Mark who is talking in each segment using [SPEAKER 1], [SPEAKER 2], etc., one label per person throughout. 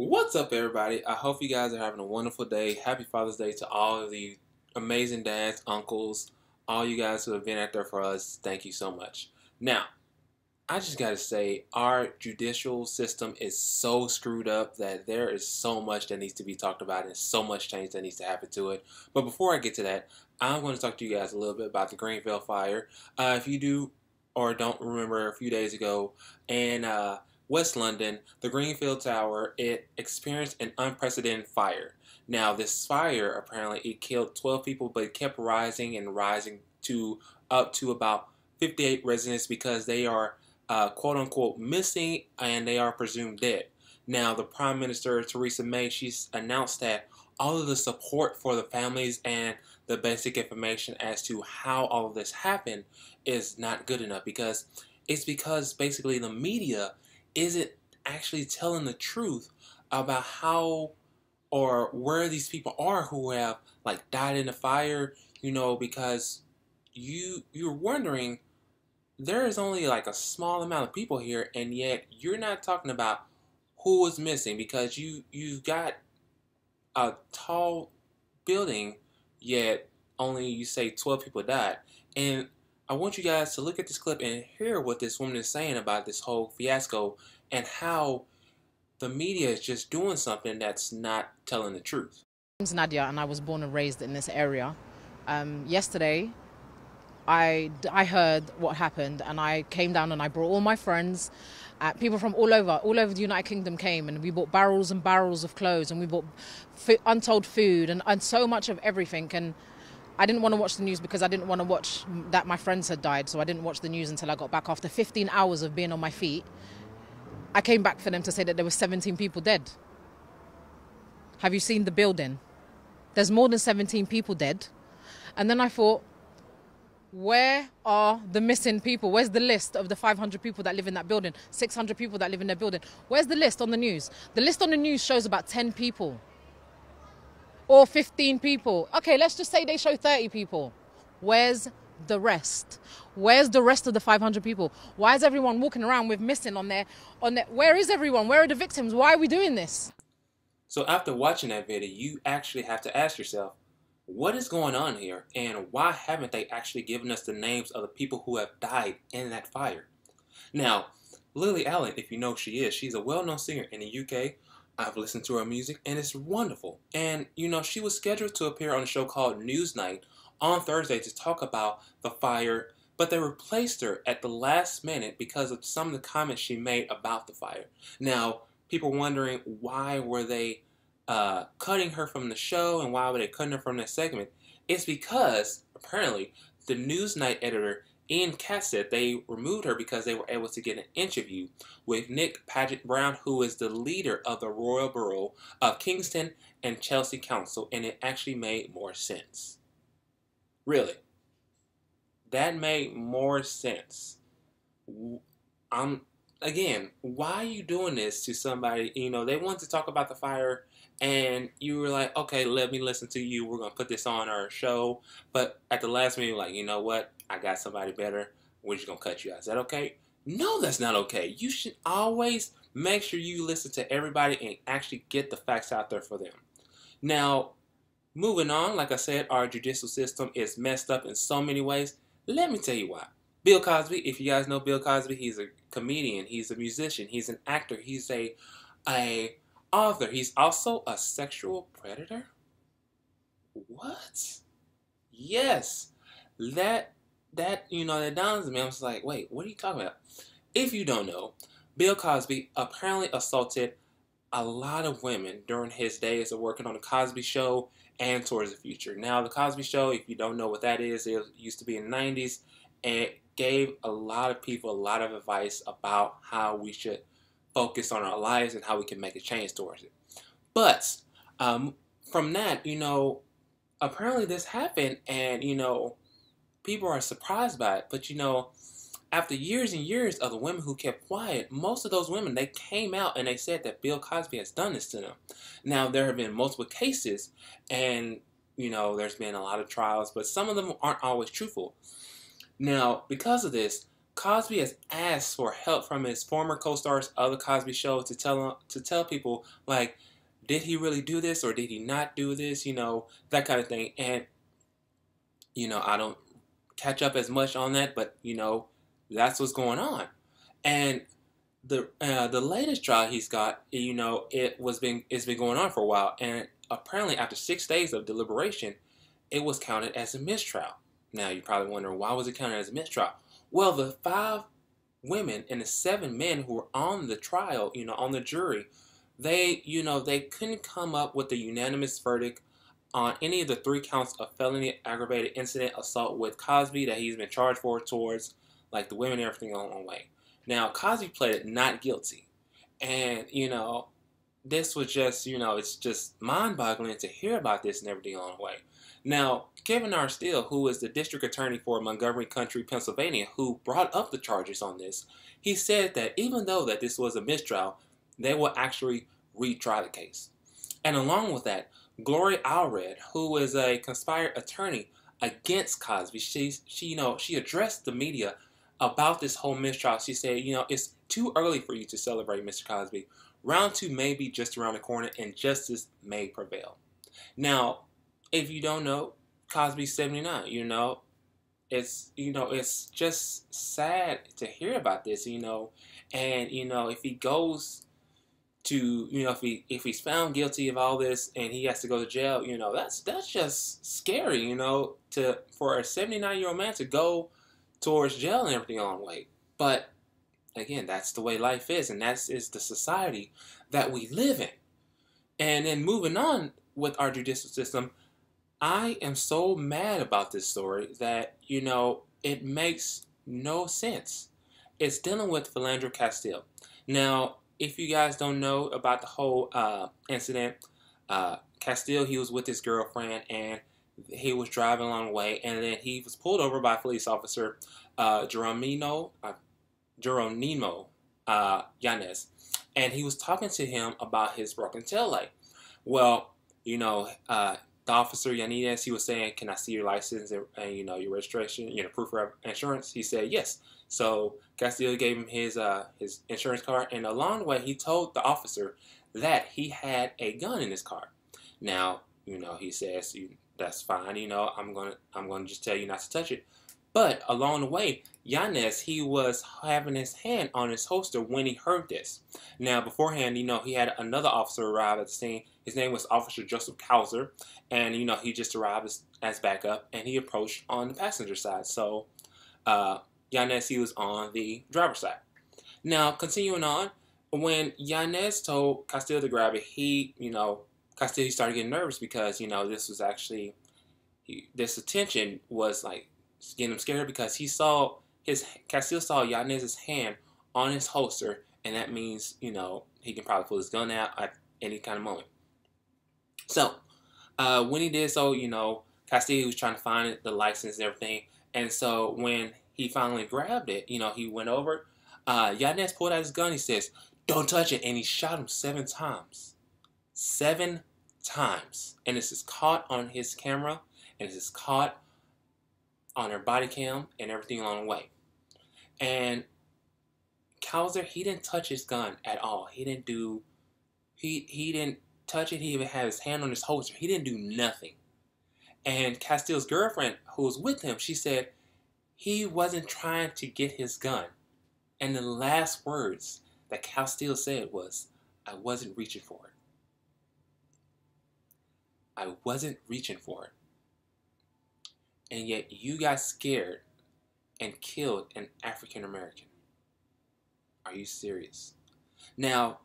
[SPEAKER 1] What's up, everybody? I hope you guys are having a wonderful day. Happy Father's Day to all of the amazing dads, uncles, all you guys who have been out there for us. Thank you so much. Now, I just got to say, our judicial system is so screwed up that there is so much that needs to be talked about and so much change that needs to happen to it. But before I get to that, I'm going to talk to you guys a little bit about the Grenfell Fire. If you do or don't remember, a few days ago, in West London, the Grenfell Tower, it experienced an unprecedented fire. Now, this fire, apparently, it killed 12 people, but it kept rising and rising to up to about 58 residents because they are quote unquote missing and they are presumed dead. Now, the Prime Minister, Theresa May, she's announced that all of the support for the families and the basic information as to how all of this happened is not good enough because basically the media isn't actually telling the truth about how or where these people are who have like died in the fire, because you're wondering there is only like a small amount of people here, and yet you're not talking about who is missing because you've got a tall building, yet only you say 12 people died. And I want you guys to look at this clip and hear what this woman is saying about this whole fiasco and how the media is just doing something that's not telling the truth.
[SPEAKER 2] My name's Nadia, and I was born and raised in this area. Yesterday, I heard what happened, and I came down and I brought all my friends. People from all over the United Kingdom came, and we bought barrels and barrels of clothes, and we bought untold food and so much of everything. And I didn't want to watch the news because I didn't want to watch that my friends had died, so I didn't watch the news until I got back. After 15 hours of being on my feet, I came back for them to say that there were 17 people dead. Have you seen the building? There's more than 17 people dead. And then I thought, where are the missing people? Where's the list of the 500 people that live in that building, 600 people that live in their building? Where's the list on the news? The list on the news shows about 10 people or 15 people. Okay, let's just say they show 30 people. Where's the rest? Where's the rest of the 500 people? Why is everyone walking around with missing on their, where is everyone? Where are the victims? Why are we doing this?
[SPEAKER 1] So after watching that video, you actually have to ask yourself, what is going on here, and why haven't they actually given us the names of the people who have died in that fire? Now, Lily Allen, if you know who she is, she's a well-known singer in the UK. I've listened to her music, and it's wonderful. And, she was scheduled to appear on a show called Newsnight on Thursday to talk about the fire, but they replaced her at the last minute because of some of the comments she made about the fire. Now, people wondering why were they cutting her from the show and why were they cutting her from that segment? It's because, apparently, the Newsnight editor, Ian Katz, said they removed her because they were able to get an interview with Nick Paget Brown, who is the leader of the Royal Borough of Kingston and Chelsea Council, and it actually made more sense. Really. That made more sense. Again, why are you doing this to somebody? They wanted to talk about the fire, and you were like, okay, let me listen to you. We're going to put this on our show. But at the last minute, you're like, you know what? I got somebody better. We're just going to cut you out. Is that okay? No, that's not okay. You should always make sure you listen to everybody and actually get the facts out there for them. Now, moving on, like I said, our judicial system is messed up in so many ways. Let me tell you why. Bill Cosby, if you guys know Bill Cosby, he's a comedian, he's a musician, he's an actor, he's a author. He's also a sexual predator. What? Yes. That downs me. I was like, wait, what are you talking about? If you don't know, Bill Cosby apparently assaulted a lot of women during his days of working on the Cosby Show and Towards the Future. Now, the Cosby Show, if you don't know what that is, it used to be in the 90s, and it gave a lot of people a lot of advice about how we should focus on our lives and how we can make a change towards it. But from that, apparently this happened, and, people are surprised by it. But, after years and years of the women who kept quiet, most of those women, they came out and they said that Bill Cosby has done this to them. Now, there have been multiple cases, and, there's been a lot of trials, but some of them aren't always truthful. Now, because of this, Cosby has asked for help from his former co-stars of the Cosby Show to tell people, like, did he really do this or did he not do this? That kind of thing. And I don't catch up as much on that, but that's what's going on. And the latest trial he's got, it's been going on for a while, and apparently after 6 days of deliberation, it was counted as a mistrial. Now you're probably wondering, why was it counted as a mistrial? Well, the 5 women and the 7 men who were on the trial, on the jury, they couldn't come up with a unanimous verdict on any of the 3 counts of felony aggravated incident assault with Cosby that he's been charged for towards, like, the women and everything along the way. Now, Cosby pleaded not guilty. And, this was just, it's just mind-boggling to hear about this and everything along the way. Now, Kevin R. Steele, who is the district attorney for Montgomery County, Pennsylvania, who brought up the charges on this, he said that even though that this was a mistrial, they will actually retry the case. And along with that, Gloria Allred, who is a conspired attorney against Cosby, she addressed the media about this whole mistrial. She said, it's too early for you to celebrate, Mr. Cosby. Round 2 may be just around the corner, and justice may prevail. Now, if you don't know, Cosby's 79. It's just sad to hear about this. And if he goes to, if he's found guilty of all this and he has to go to jail, that's just scary. For a 79-year-old man to go towards jail and everything along the way. But again, that's the way life is, and that is the society that we live in. And then moving on with our judicial system, I am so mad about this story that, it makes no sense. It's dealing with Philando Castile. Now, if you guys don't know about the whole incident, Castile, he was with his girlfriend, and he was driving along the way, and then he was pulled over by a police officer, Geronimo Yanez, and he was talking to him about his broken taillight. Well, the officer Yanez, he was saying, "Can I see your license and your registration, proof of insurance?" He said yes. So Castillo gave him his insurance card, and along the way, he told the officer that he had a gun in his car. Now, he says, "That's fine. I'm gonna just tell you not to touch it." But along the way, Yanez, he was having his hand on his holster when he heard this. Now, beforehand, he had another officer arrive at the scene. His name was Officer Joseph Kauser, and, he just arrived as backup, and he approached on the passenger side. So, Yanez, he was on the driver's side. Now, continuing on, when Yanez told Castillo to grab it, Castillo, he started getting nervous because, this was actually, this attention was, like, getting him scared because Castillo saw Yanez's hand on his holster, and that means, he can probably pull his gun out at any kind of moment. So, when he did so, Castillo was trying to find the license and everything, and so when he finally grabbed it, he went over, Yanez pulled out his gun, he says, "Don't touch it," and he shot him 7 times. 7 times. And this is caught on his camera, and this is caught on her body cam and everything along the way. And Kauser, he didn't touch his gun at all. He didn't touch it. He even had his hand on his holster. He didn't do nothing. And Castillo's girlfriend, who was with him, she said he wasn't trying to get his gun. And the last words that Castillo said was, "I wasn't reaching for it. I wasn't reaching for it." And yet you got scared and killed an African American. Are you serious? Now,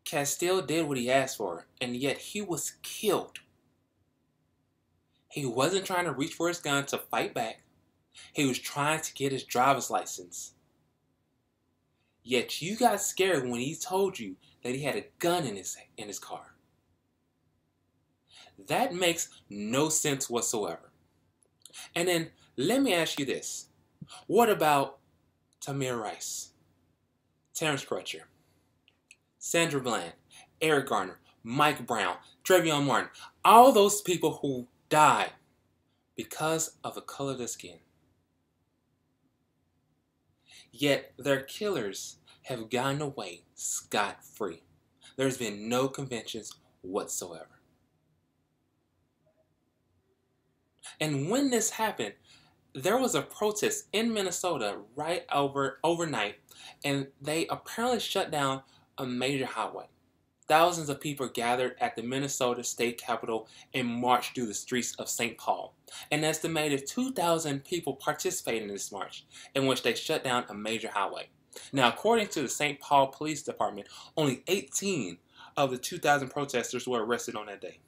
[SPEAKER 1] Castile did what he asked for, and yet he was killed. He wasn't trying to reach for his gun to fight back. He was trying to get his driver's license. Yet you got scared when he told you that he had a gun in his car. That makes no sense whatsoever. And then let me ask you this. What about Tamir Rice, Terrence Crutcher, Sandra Bland, Eric Garner, Mike Brown, Trayvon Martin, all those people who died because of the color of their skin? Yet their killers have gotten away scot-free. There's been no convictions whatsoever. And when this happened, there was a protest in Minnesota overnight, and they apparently shut down a major highway. Thousands of people gathered at the Minnesota state capitol and marched through the streets of St. Paul. An estimated 2,000 people participated in this march, in which they shut down a major highway. Now, according to the St. Paul Police Department, only 18 of the 2,000 protesters were arrested on that day.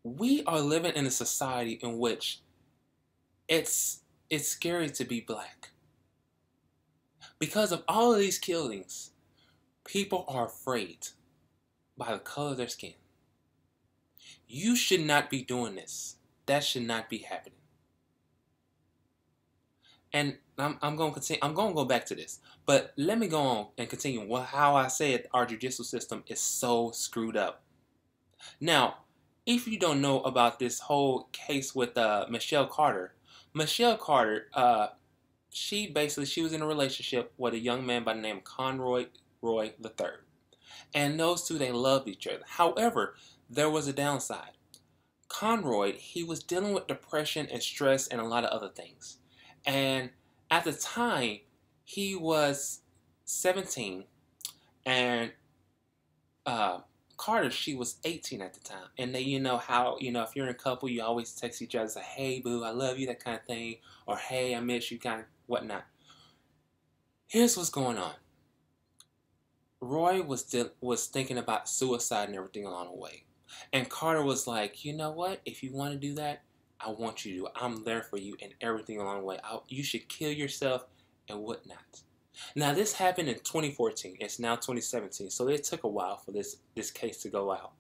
[SPEAKER 1] We are living in a society in which it's scary to be black. Because of all of these killings, people are afraid by the color of their skin. You should not be doing this. That should not be happening. And I'm going to continue. I'm going to go back to this, but let me go on and continue how I said our judicial system is so screwed up. Now, if you don't know about this whole case with Michelle Carter, she was in a relationship with a young man by the name of Conrad Roy III. And those two, they loved each other. However, there was a downside. Conroy, he was dealing with depression and stress and a lot of other things. And at the time, he was 17, and Carter, she was 18 at the time. And they, if you're in a couple, you always text each other, say, hey, boo, I love you, that kind of thing. Or, hey, I miss you, kind of whatnot. Here's what's going on. Roy was thinking about suicide and everything along the way. And Carter was like, you know what? If you want to do that, I want you to. I'm there for you and everything along the way. You should kill yourself and whatnot. Now, this happened in 2014. It's now 2017. So it took a while for this case to go out.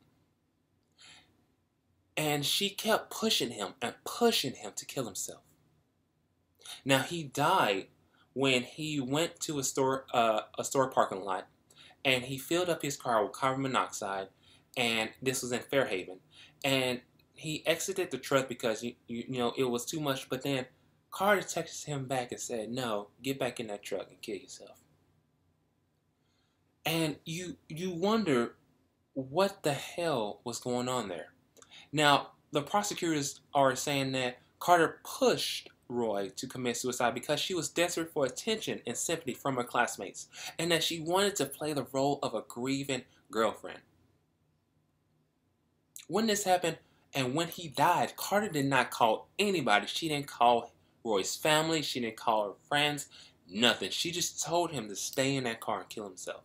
[SPEAKER 1] And she kept pushing him to kill himself. Now, he died when he went to a store parking lot, and he filled up his car with carbon monoxide, and this was in Fairhaven. And he exited the truck because it was too much, but then Carter texted him back and said, no, get back in that truck and kill yourself. And you wonder what the hell was going on there. Now, the prosecutors are saying that Carter pushed Roy to commit suicide because she was desperate for attention and sympathy from her classmates, and that she wanted to play the role of a grieving girlfriend. When this happened and when he died, Carter did not call anybody. She didn't call Roy's family. She didn't call her friends. Nothing. She just told him to stay in that car and kill himself.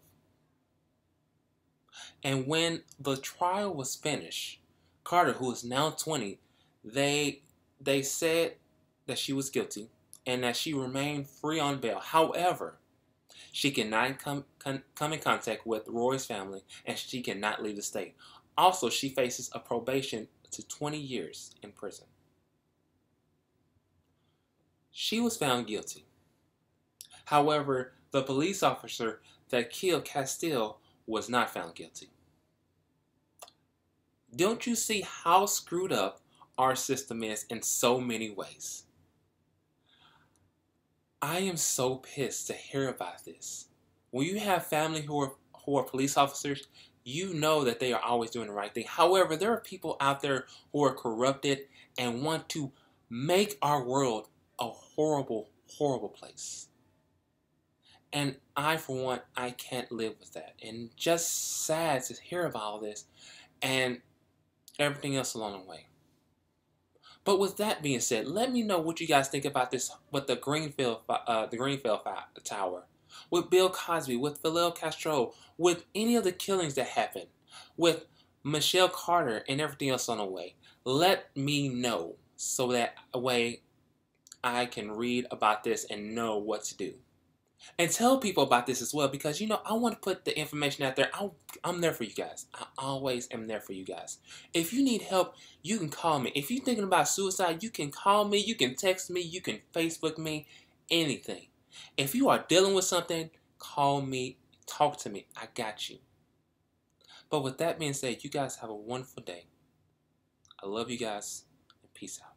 [SPEAKER 1] And when the trial was finished, Carter, who is now 20, they said that she was guilty and that she remained free on bail. However, she cannot come in contact with Roy's family, and she cannot leave the state. Also, she faces a probation to 20 years in prison. She was found guilty. However, the police officer that killed Castile was not found guilty. Don't you see how screwed up our system is in so many ways? I am so pissed to hear about this. When you have family who are police officers, you know that they are always doing the right thing. However, there are people out there who are corrupted and want to make our world a horrible, horrible place. And I, for one, I can't live with that. And just sad to hear about all this and everything else along the way. But with that being said, let me know what you guys think about this with the Grenfell Tower, with Bill Cosby, with Philando Castile, with any of the killings that happened, with Michelle Carter and everything else on the way. Let me know so that way I can read about this and know what to do. And tell people about this as well, because, I want to put the information out there. I'm there for you guys. I always am there for you guys. If you need help, you can call me. If you're thinking about suicide, you can call me. You can text me. You can Facebook me. Anything. If you are dealing with something, call me. Talk to me. I got you. But with that being said, you guys have a wonderful day. I love you guys, and peace out.